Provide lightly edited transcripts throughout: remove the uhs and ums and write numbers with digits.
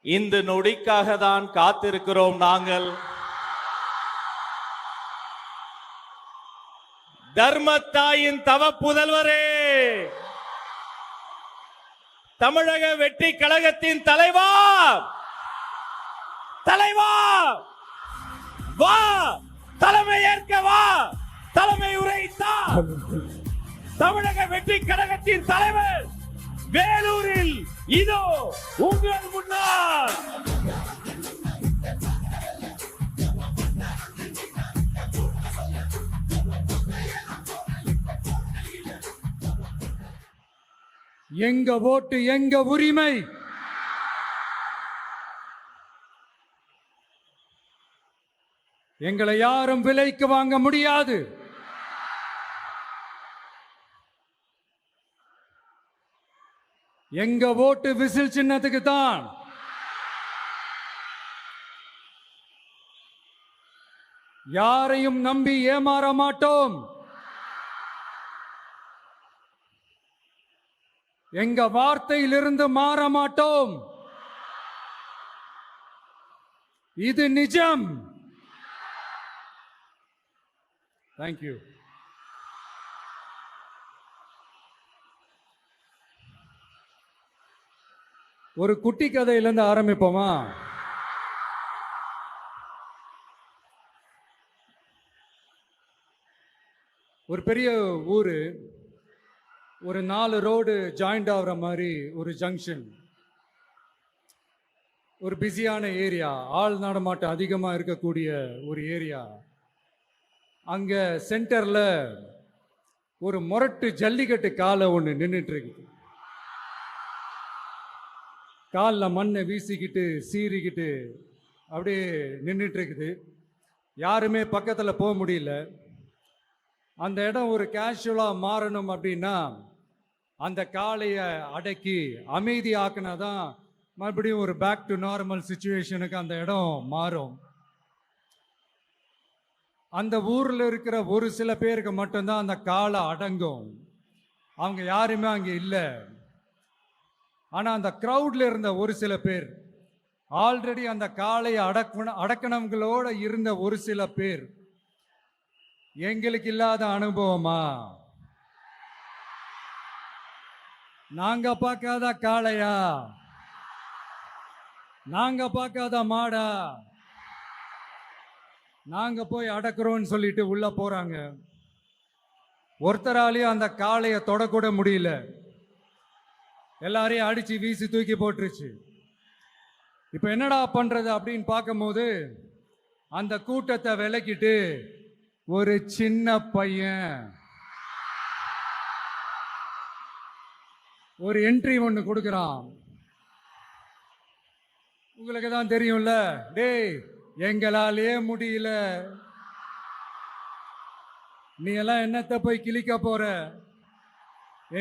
இந்த நொடிக்காக தான் காத்திருக்கிறோம் நாங்கள். தர்மத்தாயின் தவ புதல்வரே, தமிழக வெற்றி கழகத்தின் தலைவா, தலைவா வா, தலைமை ஏற்க வா, தலைமை உரைத்தா. தமிழக வெற்றி கழகத்தின் தலைவர் வேலூரில் இதோ உங்கள் முன்னால். எங்க ஓட்டு எங்க உரிமை. எங்களை யாரும் விலைக்கு வாங்க முடியாது. எங்க ஓட்டு விசில் சின்னத்துக்கு தான். யாரையும் நம்பி ஏமாற மாட்டோம். எங்க வார்த்தையிலிருந்து மாற மாட்டோம். இது நிஜம். தேங்க்யூ. ஒரு குட்டி கதையிலிருந்து ஆரம்பிப்போமா? ஒரு பெரிய ஊரு, ஒரு 4 ரோடு ஜாயிண்ட் ஆகிற மாதிரி ஒரு ஜங்ஷன், ஒரு பிஸியான ஏரியா, ஆள் நடமாட்டம் அதிகமாக இருக்கக்கூடிய ஒரு ஏரியா. அங்கே சென்டரில் ஒரு முரட்டு ஜல்லிக்கட்டு காலை ஒன்று நின்றுட்டு இருக்குது. காலில் மண்ணை வீசிக்கிட்டு சீறிக்கிட்டு அப்படியே நின்றுட்டு இருக்குது. யாருமே பக்கத்தில் போக முடியல. அந்த இடம் ஒரு கேஷுவலாக மாறணும் அப்படின்னா அந்த காளையை அடக்கி அமைதி ஆக்கினா தான் மறுபடியும் ஒரு பேக் டு நார்மல் சுச்சுவேஷனுக்கு அந்த இடம் மாறும். அந்த ஊரில் இருக்கிற ஒரு சில பேருக்கு மட்டும்தான் அந்த காளை அடங்கும். அவங்க யாருமே அங்கே இல்லை. ஆனால் அந்த க்ரௌடில் இருந்த ஒரு சில பேர், ஆல்ரெடி அந்த காளையை அடக்கணங்களோட இருந்த ஒரு சில பேர், எங்களுக்கு இல்லாத அனுபவமா? நாங்க பார்க்காத காளையா, நாங்க பார்க்காத மாடா, நாங்க போய் அடக்குறோம்னு சொல்லிட்டு உள்ள போறாங்க. ஒருத்தராலையும் அந்த காளையை தொடக்கூட முடியல. எல்லாரையும் அடிச்சு வீசி தூக்கி போட்டுருச்சு. இப்ப என்னடா பண்றது அப்படின்னு பார்க்கும்போது அந்த கூட்டத்தை விலக்கிட்டு ஒரு சின்ன பையன் ஒரு என்ட்ரி ஒன்று கொடுக்குறான். உங்களுக்கு தான் தெரியும்ல, டேய் எங்களாலே முடியல, நீ எல்லாம் என்னத்தை போய் கிழிக்க போற,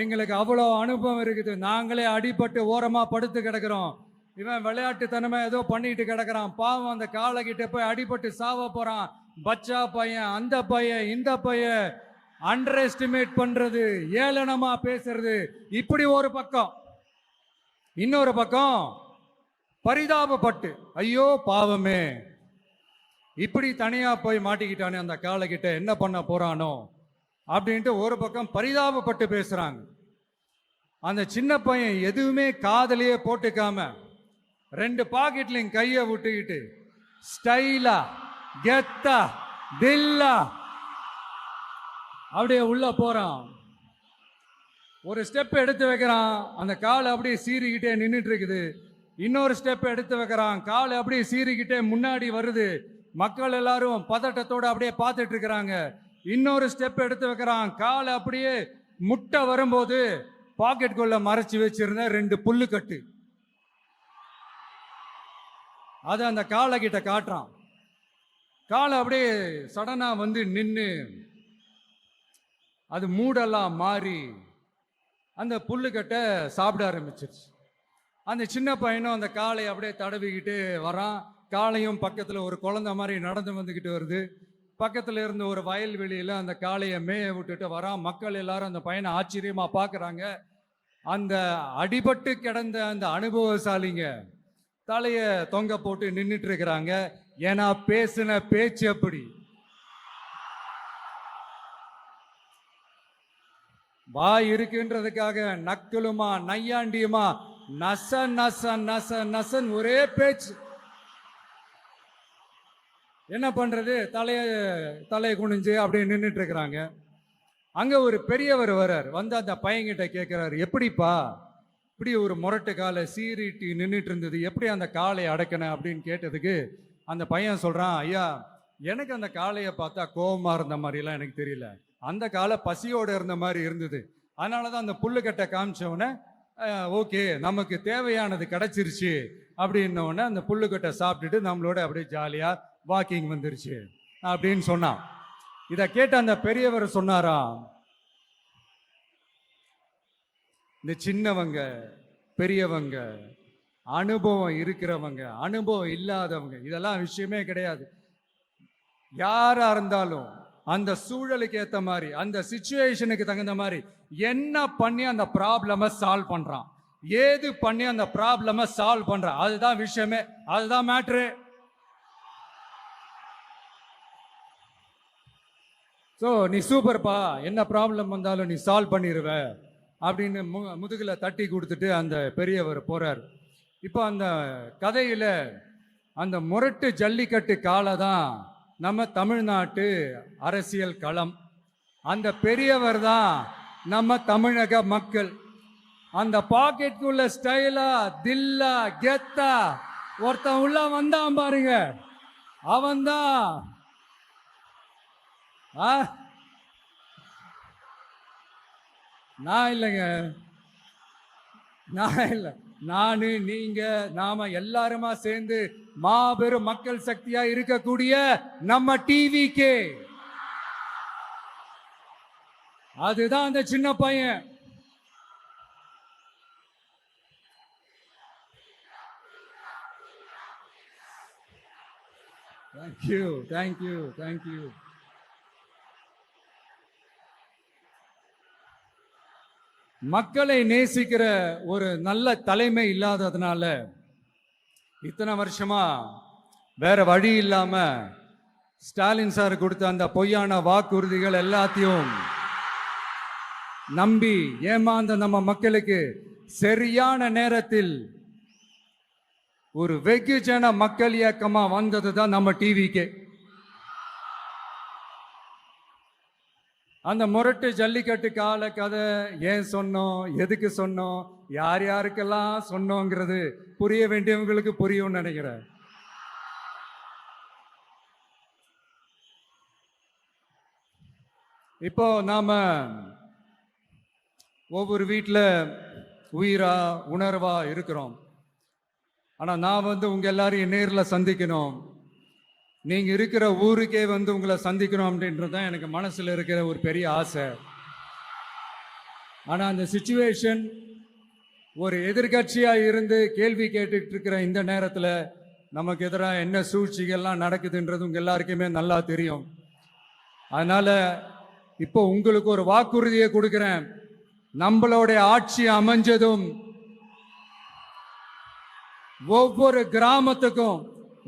எங்களுக்கு அவ்வளோ அனுபவம் இருக்குது, நாங்களே அடிபட்டு ஓரமா படுத்து கிடக்கிறோம், இவன் விளையாட்டுத்தனமா ஏதோ பண்ணிட்டு கிடக்கிறான், பாவம் அந்த காளைகிட்ட போய் அடிபட்டு சாவ போறான், பச்சா பையன், அந்த பையன், இந்த பையன், அண்டர் எஸ்டிமேட் பண்றது, ஏளனமா பேசுறது, இப்படி ஒரு பக்கம். இன்னொரு பக்கம் பரிதாபப்பட்டு, ஐயோ பாவமே, இப்படி தனியா போய் மாட்டிக்கிட்டானே அந்த காளைகிட்ட, என்ன பண்ண போறானோ அப்படின்ட்டு ஒரு பக்கம் பரிதாபப்பட்டு பேசுறாங்க. அந்த சின்ன பையன் எதுவுமே காதலையே போட்டுக்காம 2 பாக்கெட்லையும் கையை விட்டுக்கிட்டு ஸ்டைலா கெத்தா தில்லா அப்படியே உள்ள போறான். ஒரு ஸ்டெப் எடுத்து வைக்கிறான், அந்த காலை அப்படியே சீறிக்கிட்டே நின்றுட்டு இருக்குது. இன்னொரு ஸ்டெப் எடுத்து வைக்கிறான், காலை அப்படியே சீறிக்கிட்டே முன்னாடி வருது. மக்கள் எல்லாரும் பதட்டத்தோட அப்படியே பார்த்துட்டு இருக்கிறாங்க. இன்னொரு ஸ்டெப் எடுத்து வைக்கிறான், காலை அப்படியே முட்டை வரும்போது பாக்கெட்டுக்குள்ள மறைச்சு வச்சிருந்த 2 புல்லுக்கட்டு அதை அந்த காலை கிட்ட காட்டுறான். காலை அப்படியே சடனா வந்து நின்று அது மூடெல்லாம் மாறி அந்த புல்லுக்கட்டை சாப்பிட ஆரம்பிச்சிருச்சு. அந்த சின்ன பையனும் அந்த காளையை அப்படியே தடவிக்கிட்டு வரான். காளையும் பக்கத்தில் ஒரு குழந்தை மாதிரி நடந்து வந்துக்கிட்டு வருது. பக்கத்தில் இருந்த ஒரு வயல்வெளியில் அந்த காளையை மேய விட்டுட்டு வரான். மக்கள் எல்லாரும் அந்த பையனை ஆச்சரியமாக பார்க்குறாங்க. அந்த அடிபட்டு கிடந்த அந்த அனுபவசாலிங்க தலைய தொங்க போட்டு நின்னுட்டு இருக்கிறாங்க. ஏன்னா பேசின பேச்சு அப்படி. வாய் இருக்குன்றதுக்காக நக்கலுமா நையாண்டியுமா நச நச நச நசன் ஒரே பேச்சு. என்ன பண்றது? தலையை குனிஞ்சு அப்படியே நின்றுட்டு இருக்கிறாங்க. அங்க ஒரு பெரியவர் வர்றார். வந்து அந்த பையன்கிட்ட கேட்கிறாரு, எப்படிப்பா இப்படி ஒரு முரட்டு காலை சீறிட்டு நின்றுட்டு இருந்தது, எப்படி அந்த காலை அடக்கின அப்படின்னு கேட்டதுக்கு அந்த பையன் சொல்றான், ஐயா எனக்கு அந்த காளையை பார்த்தா கோபமா இருந்த மாதிரிலாம் எனக்கு தெரியல, அந்த காலை பசியோடு இருந்த மாதிரி இருந்தது. அதனால தான் அந்த புல்லுக்கட்டை காமிச்சவொடனே ஓகே நமக்கு தேவையானது கிடைச்சிருச்சு அப்படின்னோடனே அந்த புல்லுக்கட்டை சாப்பிட்டுட்டு நம்மளோட அப்படியே ஜாலியாக வாக்கிங் வந்துருச்சு அப்படின்னு சொன்னான். இதை கேட்ட அந்த பெரியவர் சொன்னாராம், இந்த சின்னவங்க பெரியவங்க அனுபவம் இருக்கிறவங்க அனுபவம் இல்லாதவங்க இதெல்லாம் விஷயமே கிடையாது. யாரா இருந்தாலும் அந்த சூழலுக்கு ஏற்ற மாதிரி அந்த சிச்சுவேஷனுக்கு தகுந்த மாதிரி என்ன பண்ணி அந்த ப்ராப்ளமை சால்வ் பண்றான், ஏது பண்ணி அந்த ப்ராப்ளமை சால்வ் பண்றான், அதுதான் விஷயமே, அதுதான் மேட்ரு. ஸோ நீ சூப்பர்ப்பா, என்ன ப்ராப்ளம் வந்தாலும் நீ சால்வ் பண்ணிடுவ அப்படின்னு முதுகில் தட்டி கொடுத்துட்டு அந்த பெரியவர் போறார். இப்போ அந்த கதையில அந்த முரட்டு ஜல்லிக்கட்டு காலை தான் நம்ம தமிழ்நாட்டு அரசியல் களம். அந்த பெரியவர் தான் நம்ம தமிழக மக்கள். அந்த பாக்கெட்டுக்குள்ள ஸ்டைலா தில்லா கெத்தா ஒருத்தன் உள்ள வந்தான் பாருங்க, அவன்தான் நான் இல்லைங்க, நான் இல்லை, நானு நீங்க நாம எல்லாருமா சேர்ந்து மாபெரும் மக்கள் சக்தியா இருக்கக்கூடிய நம்ம டிவிகே, அதுதான் அந்த சின்ன பையன். Thank you thank you thank you. மக்களை நேசிக்கிற ஒரு நல்ல தலைமை இல்லாததுனால இத்தனை வருஷமா வேற வழி இல்லாம ஸ்டாலின் சார் கொடுத்த அந்த பொய்யான வாக்குறுதிகள் எல்லாத்தையும் நம்பி ஏமாந்த நம்ம மக்களுக்கு சரியான நேரத்தில் ஒரு வெகுஜன மக்கள் இயக்கமா வந்தது தான் நம்ம டிவிக்கு. அந்த முரட்டு ஜல்லிக்கட்டு கால கதை ஏன் சொன்னோம், எதுக்கு சொன்னோம், யார் யாருக்கெல்லாம் சொன்னோங்கிறது புரிய வேண்டியவங்களுக்கு புரியும்னு நினைக்கிறேன். இப்போ நாம ஒவ்வொரு வீட்டில் உயிரா உணர்வா இருக்கிறோம். ஆனா நான் உங்க எல்லாரையும் நேரில் சந்திக்கணும், நீங்க இருக்கிற ஊருக்கே உங்களை சந்திக்கணும் அப்படின்றது தான் எனக்கு மனசுல இருக்கிற ஒரு பெரிய ஆசை. ஆனா அந்த சிச்சுவேஷன் ஒரு எதிர்கட்சியா இருந்து கேள்வி கேட்டுட்டு இருக்கிற இந்த நேரத்துல நமக்கு எதிராக என்ன சூழ்ச்சிகள்லாம் நடக்குதுன்றது உங்க எல்லாருக்குமே நல்லா தெரியும். அதனால இப்போ உங்களுக்கு ஒரு வாக்குறுதியை கொடுக்கிறேன், நம்மளுடைய ஆட்சி அமைஞ்சதும் ஒவ்வொரு கிராமத்துக்கும்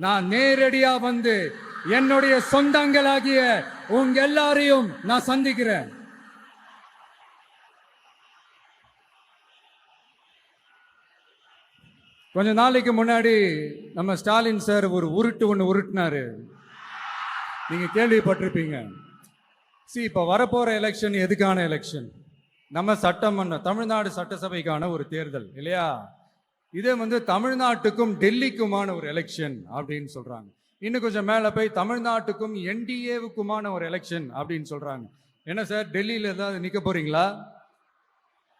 நான் நேரடியா வந்து என்னுடைய சொந்தங்களாகிய உங்க எல்லாரையும் நான் சந்திக்கிறேன். கொஞ்ச நாளைக்கு முன்னாடி நம்ம ஸ்டாலின் சார் ஒரு உருட்டு ஒன்று உருட்டினாரு, நீங்க கேள்விப்பட்டிருப்பீங்க. இப்ப வரப்போற எலெக்ஷன் எதுக்கான எலெக்ஷன்? நம்ம சட்டமன்ற தமிழ்நாடு சட்டசபைக்கான ஒரு தேர்தல் இல்லையா? இதே தமிழ்நாட்டுக்கும் டெல்லிக்குமான ஒரு எலெக்ஷன் அப்படின்னு சொல்றாங்க. இன்னும் கொஞ்சம் மேல போய் தமிழ்நாட்டுக்கும் என்டிஏவுக்குமான ஒரு எலெக்ஷன் அப்படின்னு சொல்றாங்க. என்ன சார், டெல்லியில ஏதாவது நிக்க போறீங்களா?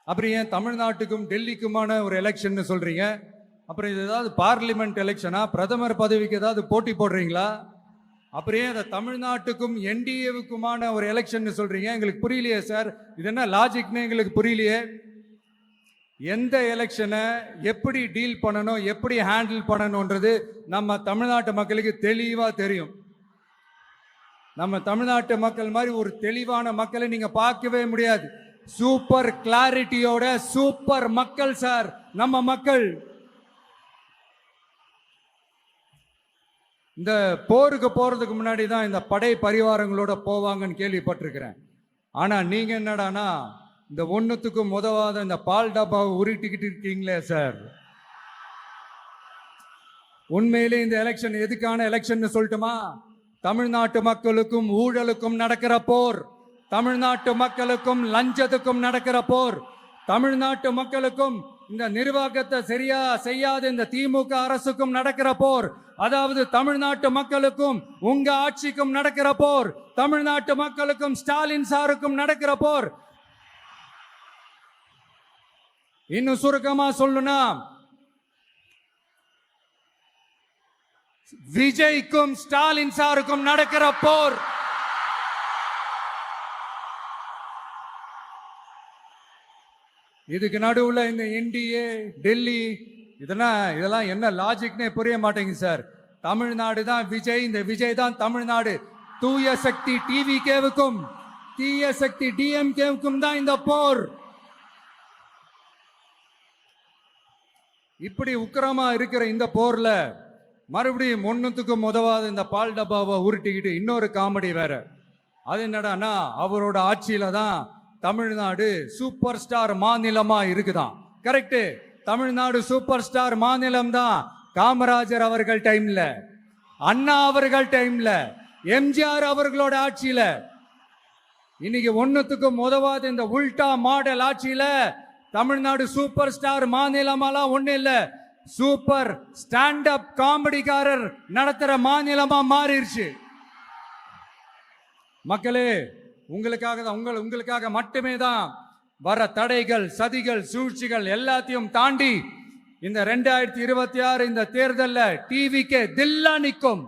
அப்புறம் ஏன் தமிழ்நாட்டுக்கும் டெல்லிக்குமான ஒரு எலெக்ஷன் சொல்றீங்க? அப்புறம் இது ஏதாவது பார்லிமெண்ட் எலெக்ஷனா, பிரதமர் பதவிக்கு ஏதாவது போட்டி போடுறீங்களா? அப்புறம் ஏன் அதை தமிழ்நாட்டுக்கும் என்டிஏவுக்குமான ஒரு எலெக்ஷன் சொல்றீங்க? எங்களுக்கு புரியலையே சார், இது என்ன லாஜிக்னு எங்களுக்கு புரியலையே. எந்த எலெக்ஷனை எப்படி டீல் பண்ணணும், எப்படி ஹேண்டில் பண்ணணும்ன்றது நம்ம தமிழ்நாட்டு மக்களுக்கு தெளிவா தெரியும். நம்ம தமிழ்நாட்டு மக்கள் மாதிரி ஒரு தெளிவான மக்களை நீங்க பார்க்கவே முடியாது. சூப்பர் கிளாரிட்டியோட சூப்பர் மக்கள் சார் நம்ம மக்கள். இந்த போருக்கு போறதுக்கு முன்னாடி தான் இந்த படை பரிவாரங்களோட போவாங்கன்னு கேள்விப்பட்டிருக்கிறேன். ஆனா நீங்க என்னடானா இந்த ஒண்ணுத்துக்கும் உதவாத இந்த பால் டப்பாவை உருட்டிக்கிட்டு இருக்கீங்களே சார். உண்மையிலே இந்த எலெக்ஷன் எதுக்கான எலெக்ஷன் சொல்லட்டுமா? தமிழ்நாட்டு மக்களுக்கும் ஊழலுக்கும் நடக்கிற போர், தமிழ்நாட்டு மக்களுக்கும் லஞ்சத்துக்கும் நடக்கிற போர், தமிழ்நாட்டு மக்களுக்கும் இந்த நிர்வாகத்தை சரியா செய்யாத இந்த திமுக அரசுக்கும் நடக்கிற போர், அதாவது தமிழ்நாட்டு மக்களுக்கும் உங்க ஆட்சிக்கும் நடக்கிற போர், தமிழ்நாட்டு மக்களுக்கும் ஸ்டாலின் சாருக்கும் நடக்கிற போர். இன்னும் சுருக்கமா சொல்லணும்னா விஜய்க்கும் ஸ்டாலின் சாருக்கும் நடக்கிற போர். இதுக்கு நடுவுல இந்த என்டிஏ டெல்லி இதெல்லாம் என்ன லாஜிக்னே புரிய மாட்டேங்குது சார். தமிழ்நாடு தான் விஜய், இந்த விஜய் தான் தமிழ்நாடு. தூய சக்தி டிவிகேவுக்கும் தீய சக்தி டிஎம்கேவுக்கும் தான் இந்த போர். இப்படி உக்கிரமா இருக்கிற இந்த போர்ல மறுபடியும் ஒண்ணுத்துக்கும் உதவாத இந்த பால் டப்பாவை உருட்டிக்கிட்டு இன்னொரு காமெடி வேற. அது என்னடானா அவரோட ஆட்சியில தான் தமிழ்நாடு சூப்பர் ஸ்டார் மாநிலமா இருக்குதான். கரெக்ட், தமிழ்நாடு சூப்பர் ஸ்டார் மாநிலம் தான். காமராஜர் அவர்கள் டைம்ல, அண்ணா அவர்கள் டைம்ல, எம்ஜிஆர் அவர்களோட ஆட்சியில. இன்னைக்கு ஒண்ணுத்துக்கும் உதவாத இந்த உல்டா மாடல் ஆட்சியில தமிழ்நாடு சூப்பர் ஸ்டார் மாநிலமாலாம் ஒண்ணு இல்ல, சூப்பர் ஸ்டாண்ட் அப் காமெடிக்காரர் நடத்துற மாநிலமா மாறிடுச்சு. மக்களே, உங்களுக்காக மட்டுமே தான் வர தடைகள், சதிகள், சூழ்ச்சிகள் எல்லாத்தையும் தாண்டி இந்த 2026 இந்த தேர்தல்ல டிவிக்கு தில்லா நிற்கும்.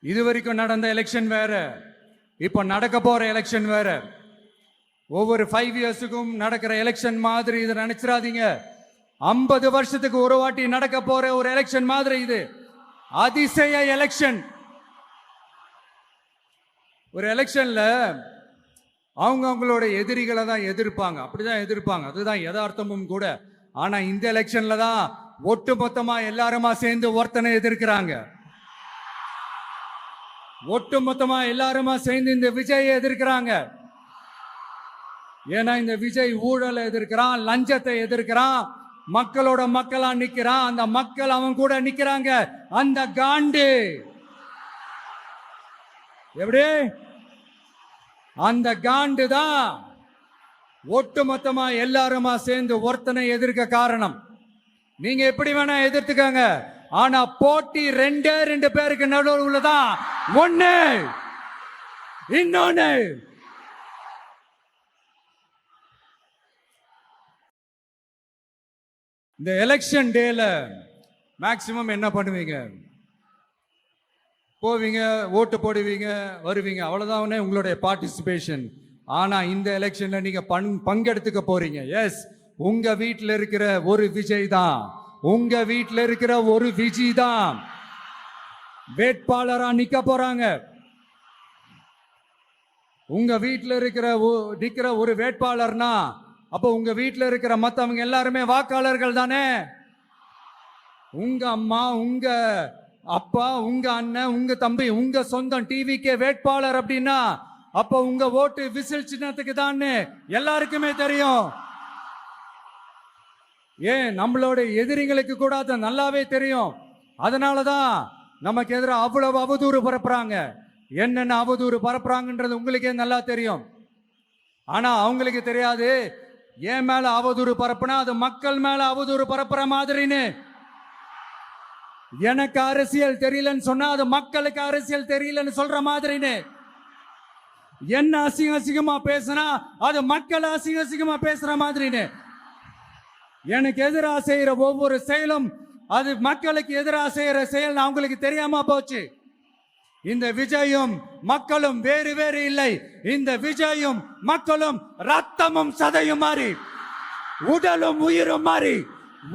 இதுவரைக்கும் நடந்த எலெக்ஷன் வேற, இப்ப நடக்க போற எலெக்ஷன் வேற. ஒவ்வொரு 5 இயர்ஸுக்கும் நடக்கிற எலெக்ஷன் மாதிரி இதை நினைச்சிடாதீங்க. 50 வருஷத்துக்கு ஒரு வாட்டி நடக்க போற ஒரு எலெக்ஷன் மாதிரி இது. அதிசய எலெக்ஷன். ஒரு எலெக்ஷன்ல அவங்களோட எதிரிகளை தான் எதிர்ப்பாங்க, அப்படிதான் எதிர்ப்பாங்க, அதுதான் யதார்த்தமும் கூட. ஆனா இந்த எலெக்ஷன்ல தான் ஒட்டுமொத்தமா எல்லாருமா சேர்ந்து ஒருத்தனை எதிர்க்கிறாங்க. ஒட்டுமொத்தமா எல்லாருமா சேர்ந்து இந்த விஜயை எதிர்க்கிறாங்க. ஏன்னா இந்த விஜய் ஊழலை எதிர்க்கிறான், லஞ்சத்தை எதிர்க்கிறான், மக்களோட மக்களா நிக்கிறான். அந்த மக்கள் அவன் கூட நிக்கிறாங்க. அந்த காண்டு எப்படி? அந்த காண்டு தான் ஒட்டுமொத்தமா எல்லாருமா சேர்ந்து ஒருத்தனை எதிர்க்க காரணம். நீங்க எப்படி வேணா எதிர்த்துக்கங்க, ஆனா போட்டி 2 பேருக்கு நடுவுல தான். ஒண்ணு இன்னொன்னு. இந்த எலெக்ஷன் டேல மேக்சிமம் என்ன பண்ணுவீங்க? போவீங்க, ஓட்டு போடுவீங்க, வருவீங்க, அவ்வளவுதான் உங்களுடைய பார்ட்டிசிபேஷன். ஆனா இந்த எலெக்ஷன்ல நீங்க பங்கெடுத்துக்க போறீங்க. எஸ், உங்க வீட்டில் இருக்கிற ஒரு விஜய் தான், உங்க வீட்டில் இருக்கிற ஒரு விஜய் தான் வேட்பாளரா நிக்க போறாங்க. உங்க வீட்டில் நிக்கிற ஒரு வேட்பாளர்னா அப்போ உங்க வீட்டில் இருக்கிற மத்தவங்க எல்லாருமே வாக்காளர்கள் தானே. உங்க அம்மா, உங்க அப்பா, உங்க அண்ணன், உங்க தம்பி, உங்க சொந்தம் டிவிக்கே வேட்பாளர் அப்படின்னா அப்போ உங்க ஓட்டு விசில் சின்னத்துக்கு தான் எல்லாருக்குமே தெரியும். ஏன், நம்மளோட எதிரிங்களுக்கு கூட அது நல்லாவே தெரியும். அதனாலதான் நமக்கு எதிராக அவ்வளவு அவதூறு பரப்புறாங்க. என்னென்ன அவதூறு பரப்புறாங்கன்றது உங்களுக்கே நல்லா தெரியும். ஆனா அவங்களுக்கு தெரியாது, என் மேல அவதூறு பரப்புனா அது மக்கள் மேல அவதூறு பரப்புற மாதிரின்னு. எனக்கு அரசியல் தெரியலன்னு சொன்னா அது மக்களுக்கு அரசியல் தெரியலன்னு சொல்ற மாதிரின்னு. என்ன அசிங்கமா பேசுனா அது மக்கள் அசிங்கமா பேசுற மாதிரின்னு. எனக்கு எதிராக செய்யற ஒவ்வொரு செயலும் அது மக்களுக்கு எதிராக செய்யற செயல் அவங்களுக்கு தெரியாம போச்சு. இந்த விஜயும் மக்களும் வேறு வேறு இல்லை. இந்த விஜயும் மக்களும் ரத்தமும் சதையும் மாறி, உடலும் உயிரும் மாறி,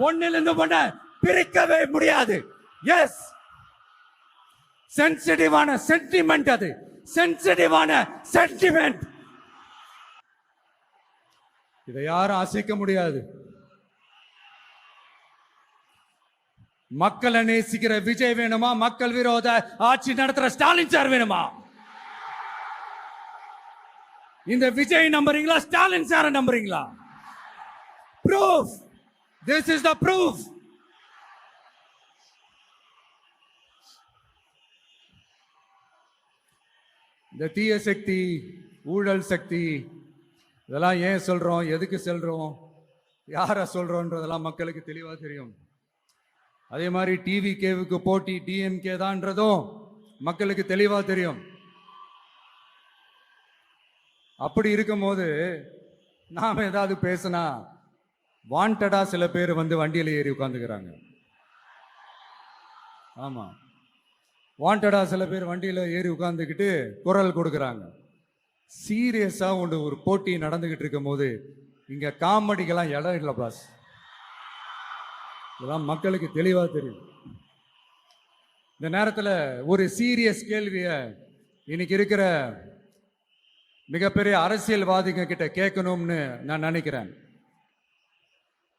ஒன்னிலிருந்து ஒண்ண பிரிக்கவே முடியாது. எஸ், சென்சிட்டிவான சென்டிமெண்ட், அது சென்சிட்டிவான சென்டிமெண்ட். இதை யாரும் அசைக்க முடியாது. மக்களை நேசிக்கிற விஜய் வேணுமா, மக்கள் விரோத ஆட்சி நடத்துற ஸ்டாலின் சார் வேணுமா? இந்த விஜய் நம்புறீங்களா, ஸ்டாலின் சார் நம்புறீங்களா? proof, this is the proof. இந்த தீய சக்தி, ஊழல் சக்தி, இதெல்லாம் ஏன் சொல்றோம், எதுக்கு சொல்றோம், யாரை சொல்றோன்றதெல்லாம் மக்களுக்கு தெளிவா தெரியும். அதே மாதிரி டிவி கேவுக்கு போட்டி டிஎம்கே தான்றதும் மக்களுக்கு தெளிவா தெரியும். அப்படி இருக்கும்போது நாம ஏதாவது பேசினா வாண்டடா சில பேர் வந்து வண்டியில ஏறி உட்காந்துக்கிறாங்க. ஆமா, வாண்டடா சில பேர் வண்டியில ஏறி உட்கார்ந்துக்கிட்டு குரல் கொடுக்கறாங்க. சீரியஸா ஒரு போட்டி நடந்துகிட்டு இருக்கும் போது இங்க காமெடிக்கெல்லாம் இடம் இல்லை பாஸ். இதெல்லாம் மக்களுக்கு தெளிவா தெரியும். இந்த நேரத்தில் ஒரு சீரியஸ் கேள்விய இன்னைக்கு இருக்கிற மிகப்பெரிய அரசியல்வாதிங்க கிட்ட கேட்கணும்னு நான் நினைக்கிறேன்.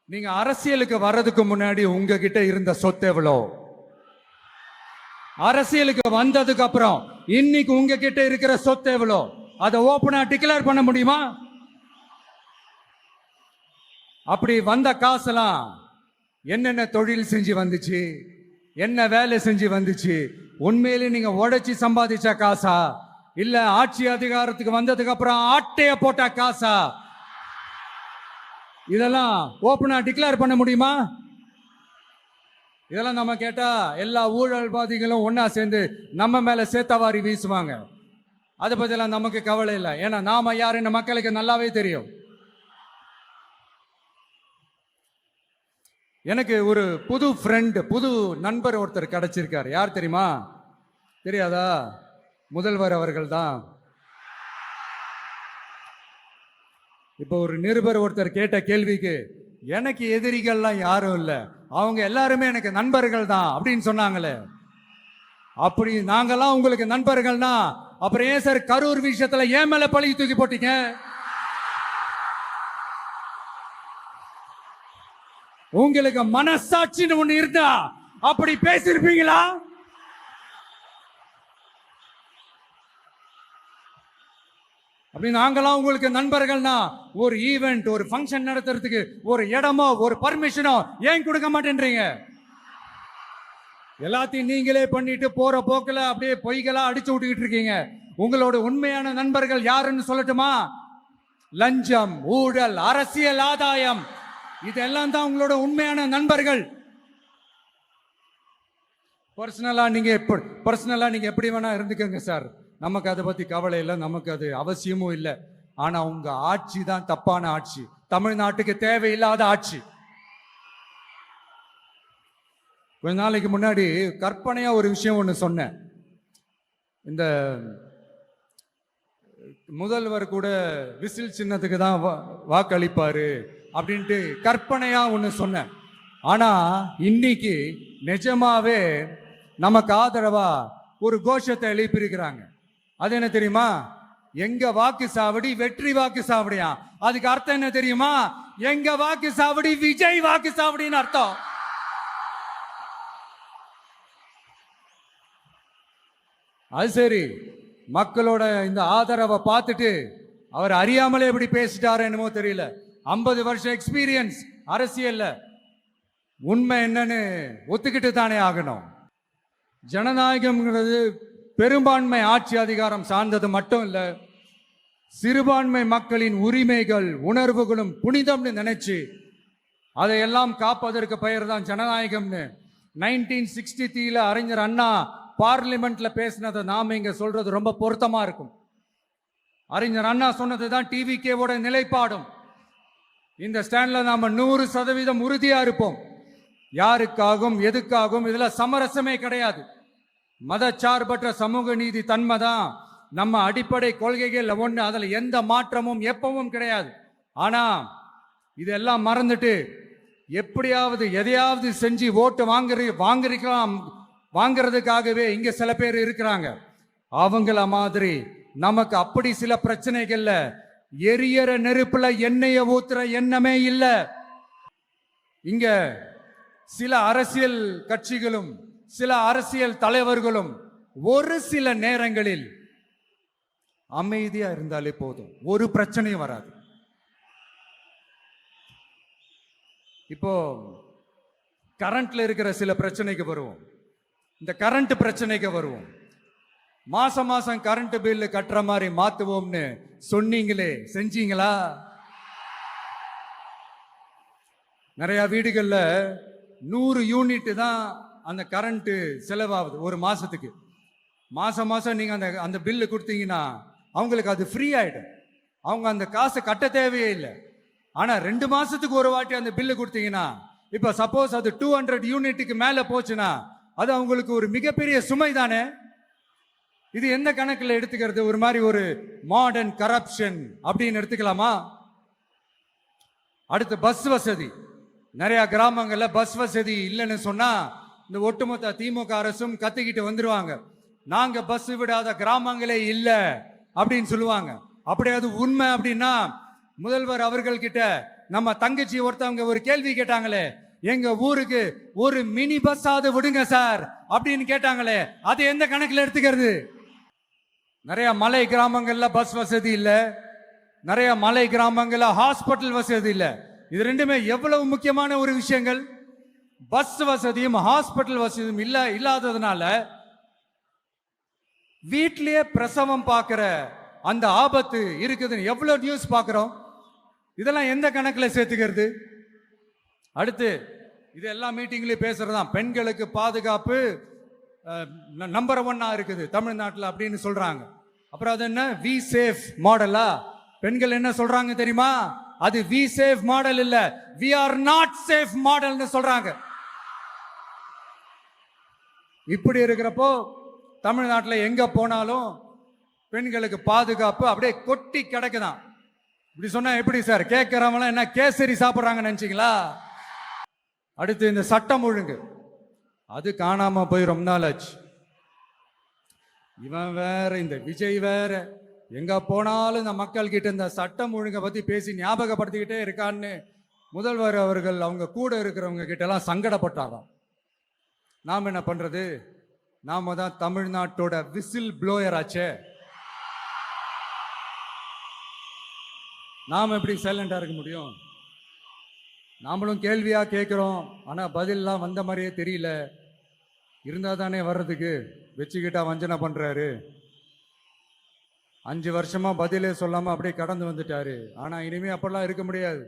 நீங்க அரசியலுக்கு வர்றதுக்கு முன்னாடி உங்ககிட்ட இருந்த சொத்து எவ்வளோ? அரசியலுக்கு வந்ததுக்கு அப்புறம் இன்னைக்கு உங்ககிட்ட இருக்கிற சொத்து எவ்வளோ? அதை ஓபனா டிக்ளேர் பண்ண முடியுமா? அப்படி வந்த காசெல்லாம் என்னென்ன தொழில் செஞ்சு வந்துச்சு, என்ன வேலை செஞ்சு வந்துச்சு, உண்மையிலே நீங்க உழைச்சி சம்பாதிச்ச காசா, இல்ல ஆட்சி அதிகாரத்துக்கு வந்ததுக்கு அப்புறம் ஆட்டைய போட்ட காசா? இதெல்லாம் ஓபனா டிக்ளேர் பண்ண முடியுமா? இதெல்லாம் நம்ம கேட்டா எல்லா ஊழல்வாதிகளும் ஒன்னா சேர்ந்து நம்ம மேல சேத்தவாரி வீசுவாங்க. அதை பத்தியெல்லாம் நமக்கு கவலை இல்லை. ஏன்னா நாம யாருன்னு மக்களுக்கு நல்லாவே தெரியும். எனக்கு ஒரு புது ஃப்ரெண்ட், புது நண்பர் ஒருத்தர் கிடைச்சிருக்காரு. யார் தெரியுமா? தெரியாதா? முதல்வர் அவர்கள் தான். இப்போ ஒரு நிருபர் ஒருத்தர் கேட்ட கேள்விக்கு எனக்கு எதிரிகள்லாம் யாரும் இல்லை, அவங்க எல்லாருமே எனக்கு நண்பர்கள் தான் அப்படின்னு சொன்னாங்களே. அப்படி நாங்கெல்லாம் உங்களுக்கு நண்பர்கள்னா அப்புறம் ஏன் சார் கரூர் விஷயத்துல ஏன் மேல பழி தூக்கி போட்டீங்க? உங்களுக்கு மனசாட்சின்னு ஒண்ணு இருந்தா அப்படி பேசிருப்பீங்களா? அப்படி நாங்கெல்லாம் உங்களுக்கு நண்பர்கள்னா ஒரு ஈவெண்ட், ஒரு ஃபங்க்ஷன் நடத்துறதுக்கு ஒரு இடமோ ஒரு பர்மிஷனோ ஏன் கொடுக்க மாட்டேன்றீங்க? எல்லாத்தையும் நீங்களே பண்ணிட்டு போற போக்குல அப்படியே பொய்களா அடிச்சு விட்டுக்கிட்டு இருக்கீங்க. உங்களோட உண்மையான நண்பர்கள் யாருன்னு சொல்லட்டுமா? லஞ்சம், ஊழல், அரசியல் ஆதாயம், இதெல்லாம் தான் உங்களோட உண்மையான நண்பர்கள். பர்சனலா நீங்க எப்படி வேணா இருந்துக்கங்க சார், நமக்கு அதை பத்தி கவலை இல்லை, நமக்கு அது அவசியமும் இல்லை. ஆனா உங்க ஆட்சி தான் தப்பான ஆட்சி, தமிழ்நாட்டுக்கு தேவையில்லாத ஆட்சி. கொஞ்ச நாளைக்கு முன்னாடி கற்பனையா ஒரு விஷயம் ஒன்று சொன்னேன். இந்த முதல்வர் கூட விசில் சின்னத்துக்கு தான் வாக்களிப்பாரு அப்படின்ட்டு கற்பனையா ஒன்று சொன்னேன். ஆனா இன்னைக்கு நிஜமாவே நமக்கு ஆதரவா ஒரு கோஷத்தை எழுப்பியிருக்கிறாங்க. அது என்ன தெரியுமா? எங்க வாக்கு சாவடி வெற்றி வாக்கு சாவடியா. அதுக்கு அர்த்தம் என்ன தெரியுமா? எங்க வாக்கு சாவடி விஜய் வாக்கு சாவடின்னு அர்த்தம். அது சரி, மக்களோட இந்த ஆதரவை பார்த்துட்டு அவர் அறியாமலே எப்படி பேசிட்டாரு என்னமோ தெரியல. 50 வருஷம் எக்ஸ்பீரியன்ஸ் அரசியல்ல, உண்மை என்னன்னு ஒத்துக்கிட்டு தானே ஆகணும். ஜனநாயகம்ங்கிறது பெரும்பான்மை ஆட்சி அதிகாரம் சார்ந்தது மட்டும் இல்ல, சிறுபான்மை மக்களின் உரிமைகள் உணர்வுகளும் புனிதம்னு நினைச்சு அதையெல்லாம் காப்பதற்கு பெயர் தான் ஜனநாயகம்னு 1963 அறிஞர் அண்ணா பார்லிமெண்ட்ல பேசினதை நாம இங்க சொல்றது ரொம்ப பொருத்தமா இருக்கும். அறிஞர் அண்ணா சொன்னதுதான் டிவிகேவோட நிலைப்பாடும். இந்த ஸ்டாண்ட்ல நாம 100% உறுதியா இருப்போம். யாருக்காகவும் எதுக்காகவும் இதுல சமரசமே கிடையாது. மதச்சார்பற்ற சமூக நீதி தன்மை தான் நம்ம அடிப்படை கொள்கைகள் ஒண்ணு, அதுல எந்த மாற்றமும் எப்பவும் கிடையாது. ஆனா இதெல்லாம் மறந்துட்டு எப்படியாவது எதையாவது செஞ்சு ஓட்டு வாங்குறதுக்காகவே இங்க சில பேர் இருக்கிறாங்க. அவங்கள மாதிரி நமக்கு அப்படி சில பிரச்சனைகள்ல எரியற நெருப்புல எண்ணெய ஊத்துற எண்ணமே இல்ல. இங்க சில அரசியல் கட்சிகளும் சில அரசியல் தலைவர்களும் ஒரு சில நேரங்களில் அமைதியா இருந்தாலே போதும், ஒரு பிரச்சனையும் வராது. இப்போ கரண்ட்ல இருக்கிற சில பிரச்சனைக்கு வருவோம். இந்த கரண்ட் பிரச்சனைக்கு வருவோம். மாசம் மாசம் கரண்ட் பில்லு கட்டுற மாதிரி மாத்துவோம்னு சொன்னீங்களே, செஞ்சீங்களா? நிறைய வீடுகள்ல 100 யூனிட் தான் அந்த கரண்ட் செலவாகுது ஒரு மாசத்துக்கு. மாசம் மாசம் நீங்க அந்த பில்லு கொடுத்தீங்கன்னா அவங்களுக்கு அது ஃப்ரீ ஆயிடும். அவங்க அந்த காசை கட்ட தேவையே இல்லை. ஆனா 2 மாசத்துக்கு ஒரு வாட்டி அந்த பில்லு கொடுத்தீங்கன்னா, இப்ப சப்போஸ் அது 200 யூனிட்டுக்கு மேல போச்சுன்னா அது அவங்களுக்கு ஒரு மிகப்பெரிய சுமை தானே. இது எந்த கணக்குல எடுத்துக்கிறது? ஒரு மாதிரி ஒரு மாடர்ன் கரப்ஷன் அப்படின்னு எடுத்துக்கலாமா? அடுத்து பஸ் வசதி. நிறைய கிராமங்கள்ல பஸ் வசதி இல்லைன்னு சொன்னா இந்த ஒட்டுமொத்த திமுக அரசும் கத்திக்கிட்டு வந்துருவாங்க. நாங்க பஸ் விடாத கிராமங்களே இல்ல அப்படின்னு சொல்லுவாங்க. அப்படி அது உண்மை அப்படின்னா முதல்வர் அவர்கள் கிட்ட நம்ம தங்கச்சி ஒருத்தவங்க ஒரு கேள்வி கேட்டாங்களே, எங்க ஊருக்கு ஒரு மினி பஸ் ஆவது விடுங்க சார் அப்படின்னு கேட்டாங்களே, அது எந்த கணக்குல எடுத்துக்கிறது? நிறைய மலை கிராமங்கள்ல பஸ் வசதி இல்ல, நிறைய மலை கிராமங்கள்ல ஹாஸ்பிட்டல் வசதி இல்ல. இது ரெண்டுமே எவ்வளவு முக்கியமான ஒரு விஷயங்கள். பஸ் வசதியும் ஹாஸ்பிட்டல் வசதியும் இல்லாததுனால வீட்டிலேயே பிரசவம் பார்க்கிற அந்த ஆபத்து இருக்குதுன்னு எவ்வளவு நியூஸ் பார்க்கிறோம். இதெல்லாம் எந்த கணக்குல சேர்த்துக்கிறது? அடுத்து இது எல்லா மீட்டிங்லயும் பேசுறதுதான், பெண்களுக்கு பாதுகாப்பு நம்பர் 1 இருக்குது தமிழ்நாட்டில் அப்படின்னு சொல்றாங்க. அப்புறம் அது என்ன, வி சேஃப் மாடலா? பெண்கள் என்ன சொல்றாங்க தெரியுமா? அது வி சேஃப் மாடல் இல்ல, வி ஆர் நாட் சேஃப் மாடல்னு சொல்றாங்க. இப்படி இருக்கிறப்போ தமிழ்நாட்டில் எங்க போனாலும் பெண்களுக்கு பாதுகாப்பு அப்படியே கொட்டி கிடக்குதான். இப்படி சொன்னா எப்படி சார்? கேட்கிறவங்க என்ன கேசரி சாப்பிடுறாங்கன்னு நினைச்சீங்களா? அடுத்து இந்த சட்டம் ஒழுங்கு, அது காணாம போய் ரொம்ப நாள் ஆச்சு. இவன் வேற, இந்த விஜய் வேற, எங்க போனாலும் இந்த மக்கள் கிட்ட இந்த சட்டம் ஒழுங்கை பத்தி பேசி ஞாபகப்படுத்திக்கிட்டே இருக்கான்னு முதல்வர் அவர்கள் அவங்க கூட இருக்கிறவங்க கிட்ட எல்லாம் சங்கடப்பட்டாராம். நாம் என்ன பண்றது? நாம தான் தமிழ்நாட்டோட விசில் ப்ளோயர் ஆச்சே. நாம எப்படி சைலண்டா இருக்க முடியும்? நாமளும் கேள்வியா கேட்கிறோம், ஆனா பதில்லாம் வந்த மாதிரியே தெரியல. இருந்தா தானே வர்றதுக்கு, வச்சுக்கிட்டா வஞ்சனை பண்றாரு. 5 வருஷமா பதிலே சொல்லாம அப்படியே கடந்து வந்துட்டாரு. ஆனா இனிமே அப்பெல்லாம் இருக்க முடியாது,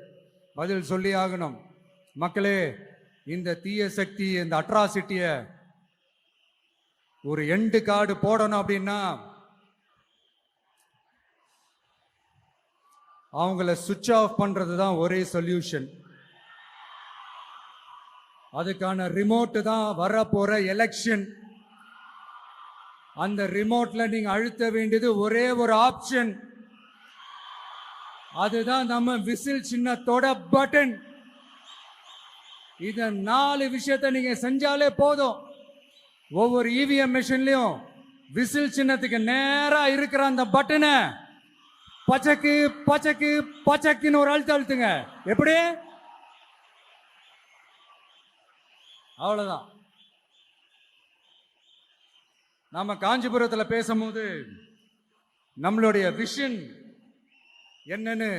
பதில் சொல்லி ஆகணும். மக்களே, இந்த தீய சக்தி, இந்த அட்ராசிட்டிய ஒரு எண்டு கார்டு போடணும் அப்படின்னா அவங்கள சுவிட்ச் ஆஃப் பண்றது தான் ஒரே சொல்யூஷன். அதுக்கான ரிமோட் தான் வரப்போற எலெக்ஷன். அந்த ரிமோட்ல நீங்க அழுத்த வேண்டியது ஒரே ஒரு ஆப்ஷன், அதுதான் நம்ம விசில் சின்னத்தோட பட்டன். இத 4 விஷயத்தை நீங்க செஞ்சாலே போதும். ஒவ்வொரு இவிஎம் மிஷின்லயும் விசில் சின்னத்துக்கு நேரா இருக்கிற அந்த பட்டனை பச்சக்கு பச்சக்கு பச்சக்குன்னு ஒரு அழுத்துங்க. எப்படி? அவ்வளவுதான். நாம காஞ்சிபுரத்துல பேசும்போது நம்மளுடைய விஷன் என்னன்னு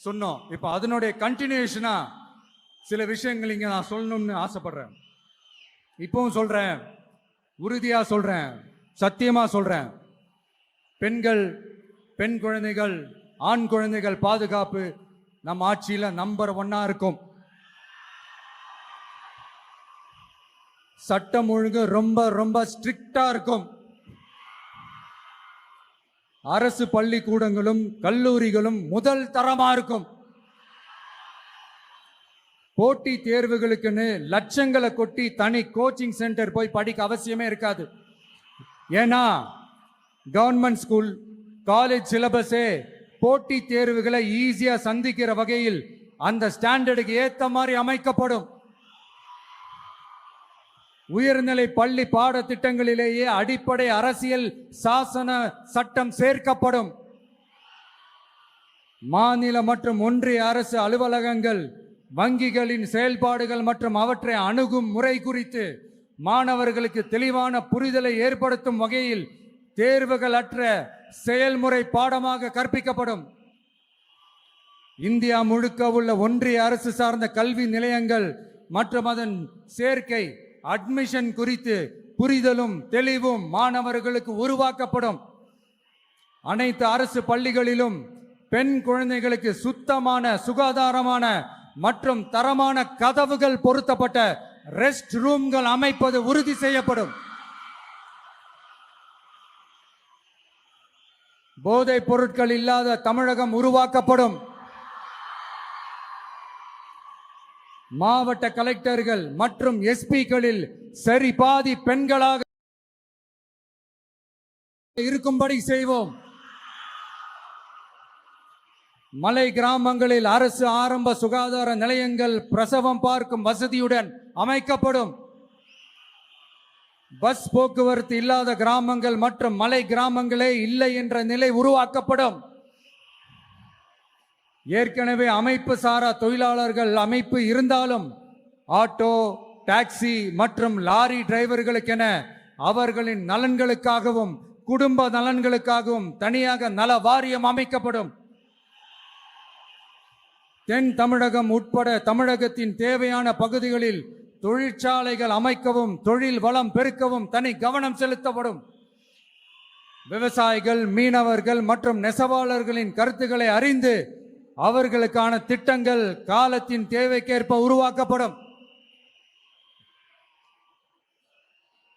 சொன்னோம். இப்ப அதனுடைய கண்டினியூஷனா சில விஷயங்கள் இங்க நான் சொல்லணும்னு ஆசைப்படுறேன். இப்பவும் சொல்றேன், உறுதியா சொல்றேன், சத்தியமா சொல்றேன். பெண்கள், பெண் குழந்தைகள், ஆண் குழந்தைகள் பாதுகாப்பு நம்ம ஆட்சியில நம்பர் 1 இருக்கும். சட்டம் ஒழுங்கு ரொம்ப ரொம்ப ஸ்ட்ரிக்டா இருக்கும். அரசு பள்ளிக்கூடங்களும் கல்லூரிகளும் முதல் தரமா இருக்கும். போட்டி தேர்வுகளுக்குன்னு லட்சங்களை கொட்டி தனி கோச்சிங் சென்டர் போய் படிக்க அவசியமே இருக்காது. ஏன்னா கவர்மெண்ட் ஸ்கூல், காலேஜ் சிலபஸே போட்டி தேர்வுகளை ஈஸியா சந்திக்கிற வகையில் அந்த ஸ்டாண்டர்டுக்கு ஏத்த மாதிரி அமைக்கப்படும். உயர்நிலை பள்ளி பாடத்திட்டங்களிலேயே அடிப்படை அரசியல் சாசன சட்டம் சேர்க்கப்படும். மாநில மற்றும் ஒன்றிய அரசு அலுவலகங்கள் வங்கிகளின் செயல்பாடுகள் மற்றும் அவற்றை அணுகும் முறை குறித்து மாணவர்களுக்கு தெளிவான புரிதலை ஏற்படுத்தும் வகையில் தேர்வுகள் அற்ற செயல்முறை பாடமாக கற்பிக்கப்படும். இந்தியா முழுக்க உள்ள ஒன்றிய அரசு சார்ந்த கல்வி நிலையங்கள் மற்றும் அதன் சேர்க்கை அட்மிஷன் குறித்து புரிதலும் தெளிவும் மாணவர்களுக்கு உருவாக்கப்படும். அனைத்து அரசு பள்ளிகளிலும் பெண் குழந்தைகளுக்கு சுத்தமான, சுகாதாரமான மற்றும் தரமான கதவுகள் பொருத்தப்பட்ட ரெஸ்ட் ரூம்கள் அமைப்பது உறுதி செய்யப்படும். போதைப் பொருட்கள் இல்லாத தமிழகம் உருவாக்கப்படும். மாவட்ட கலெக்டர்கள் மற்றும் எஸ்பிக்களில் சரி பாதி பெண்களாக இருக்கும்படி செய்வோம். மலை கிராமங்களில் அரசு ஆரம்ப சுகாதார நிலையங்கள் பிரசவம் பார்க்கும் வசதியுடன் அமைக்கப்படும். பஸ் போக்குவரத்து இல்லாத கிராமங்கள் மற்றும் மலை கிராமங்களே இல்லை என்ற நிலை உருவாக்கப்படும். ஏற்கனவே அமைப்பு சாரா தொழிலாளர்கள் அமைப்பு இருந்தாலும் ஆட்டோ, டாக்ஸி மற்றும் லாரி டிரைவர்களுக்கென அவர்களின் நலன்களுக்காகவும் குடும்ப நலன்களுக்காகவும் தனியாக நல வாரியம் அமைக்கப்படும். தென் தமிழகம் உட்பட தமிழகத்தின் தேவையான பகுதிகளில் தொழிற்சாலைகள் அமைக்கவும் தொழில் வளம் பெருக்கவும் தனி கவனம் செலுத்தப்படும். விவசாயிகள், மீனவர்கள் மற்றும் நெசவாளர்களின் கருத்துக்களை அறிந்து அவர்களுக்கான திட்டங்கள் காலத்தின் தேவைக்கேற்ப உருவாக்கப்படும்.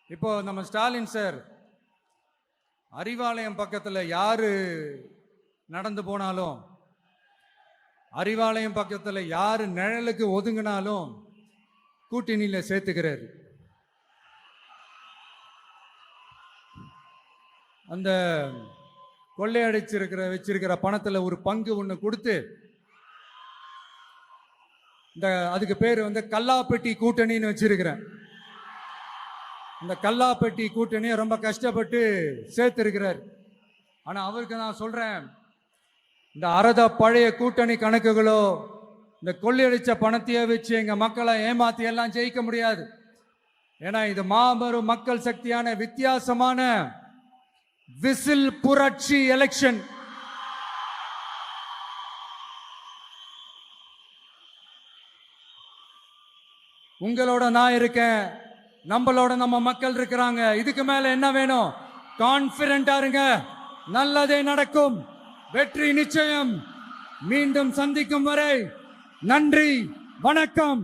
இப்போ நம்ம ஸ்டாலின் சார் அறிவாலயம் பக்கத்தில் யாரு நடந்து போனாலும், அறிவாலயம் பக்கத்தில் யாரு நிழலுக்கு ஒதுங்கினாலும் கூட்டணியில சேர்த்துக்கிறாரு. அந்த வச்சிருக்கிற பணத்துல ஒரு பங்கு ஒண்ணு கொடுத்து அதுக்கு பேர் கல்லாப்பெட்டி கூட்டணின்னு வச்சிருக்கிறேன். இந்த கல்லாப்பெட்டி கூட்டணியை ரொம்ப கஷ்டப்பட்டு சேர்த்திருக்கிறார். ஆனா அவருக்கு நான் சொல்றேன், இந்த அறத பழைய கூட்டணி கணக்குகளோ இந்த கொள்ளையடிச்ச பணத்தையே வச்சு எங்க மக்களை ஏமாத்தி எல்லாம் ஜெயிக்க முடியாது. ஏன்னா இது மாபெரும் மக்கள் சக்தியான வித்தியாசமான விசில் புரட்சி எலெக்ஷன். உங்களோட நான் இருக்கேன், நம்மளோட நம்ம மக்கள் இருக்கிறாங்க. இதுக்கு மேல என்ன வேணும்? கான்பிடென்டா இருங்க, நல்லதே நடக்கும், வெற்றி நிச்சயம். மீண்டும் சந்திக்கும் வரை நன்றி, வணக்கம்.